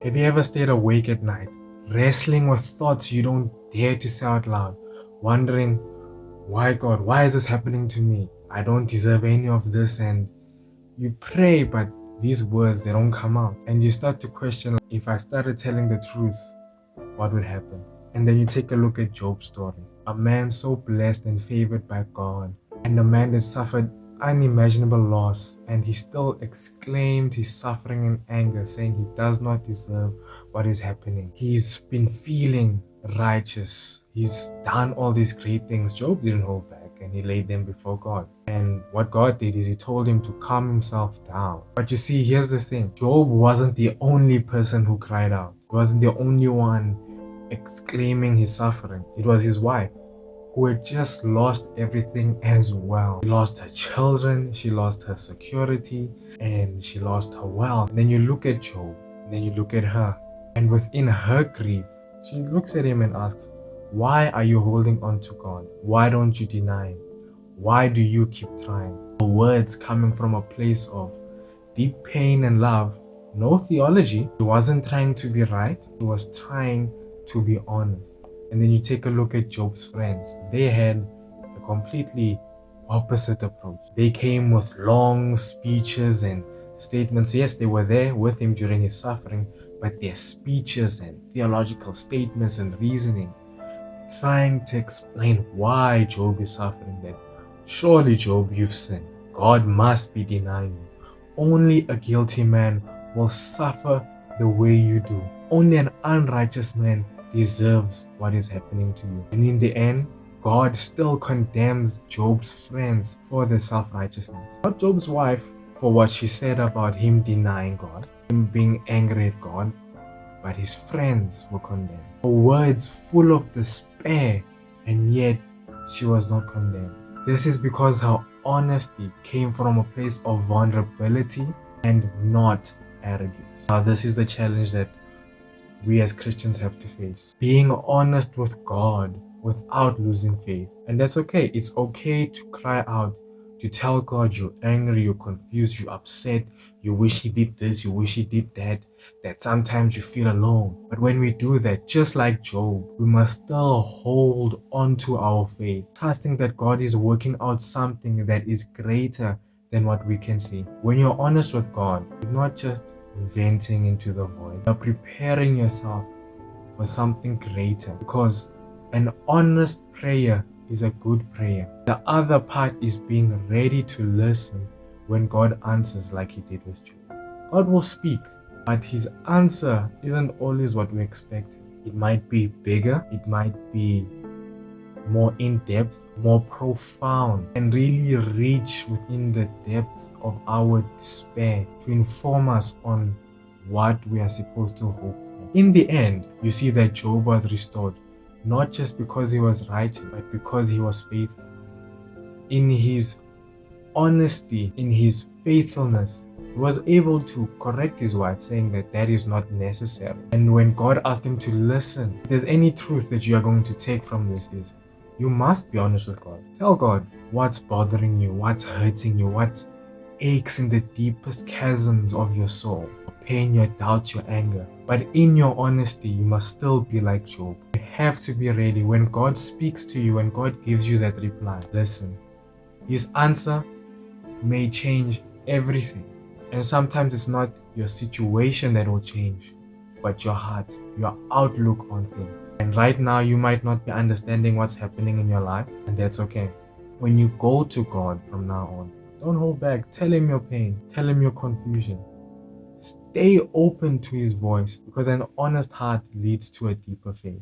Have you ever stayed awake at night, wrestling with thoughts you don't dare to say out loud, wondering, why God, why is this happening to me? I don't deserve any of this. And you pray, but these words, they don't come out. And you start to question, if I started telling the truth, what would happen? And then you take a look at Job's story. A man so blessed and favored by God, and a man that suffered unimaginable loss, and he still exclaimed his suffering and anger, saying he does not deserve what is happening. He's been feeling righteous. He's done all these great things. Job didn't hold back, and he laid them before God. And what God did is he told him to calm himself down. But you see, here's the thing. Job wasn't the only person who cried out. He wasn't the only one exclaiming his suffering. It was his wife, who had just lost everything as well. She lost her children, she lost her security, and she lost her wealth. And then you look at Job, and then you look at her, and within her grief, she looks at him and asks, why are you holding on to God? Why don't you deny him? Why do you keep trying? The words coming from a place of deep pain and love, no theology. He wasn't trying to be right, he was trying to be honest. And then you take a look at Job's friends. They had a completely opposite approach. They came with long speeches and statements. Yes, they were there with him during his suffering, but their speeches and theological statements and reasoning, trying to explain why Job is suffering, that surely, Job, you've sinned. God must be denying you. Only a guilty man will suffer the way you do. Only an unrighteous man deserves what is happening to you. And in the end, God still condemns Job's friends for their self-righteousness. Not Job's wife for what she said about him denying God, him being angry at God, but his friends were condemned. Her words full of despair, and yet she was not condemned. This is because her honesty came from a place of vulnerability and not arrogance. Now, this is the challenge that we as Christians have to face. Being honest with God without losing faith. And that's okay. It's okay to cry out, to tell God you're angry, you're confused, you're upset, you wish he did this, you wish he did that sometimes you feel alone. But when we do that, just like Job, we must still hold on to our faith, trusting that God is working out something that is greater than what we can see. When you're honest with God, you're not just venting into the void, you're preparing yourself for something greater, because an honest prayer is a good prayer. The other part is being ready to listen when God answers, like he did with Job. God will speak, but his answer isn't always what we expect. It might be bigger, it might be more in-depth, more profound, and really reach within the depths of our despair to inform us on what we are supposed to hope for. In the end, you see that Job was restored, not just because he was righteous, but because he was faithful. In his honesty, in his faithfulness, he was able to correct his wife, saying that is not necessary. And when God asked him to listen, if there's any truth that you are going to take from this, is you must be honest with God. Tell God what's bothering you, what's hurting you, what aches in the deepest chasms of your soul, your pain, your doubts, your anger. But in your honesty, you must still be like Job. You have to be ready when God speaks to you, when God gives you that reply. Listen, his answer may change everything. And sometimes it's not your situation that will change, but your heart, your outlook on things. And right now, you might not be understanding what's happening in your life, and that's okay. When you go to God from now on, don't hold back. Tell him your pain. Tell him your confusion. Stay open to his voice, because an honest heart leads to a deeper faith.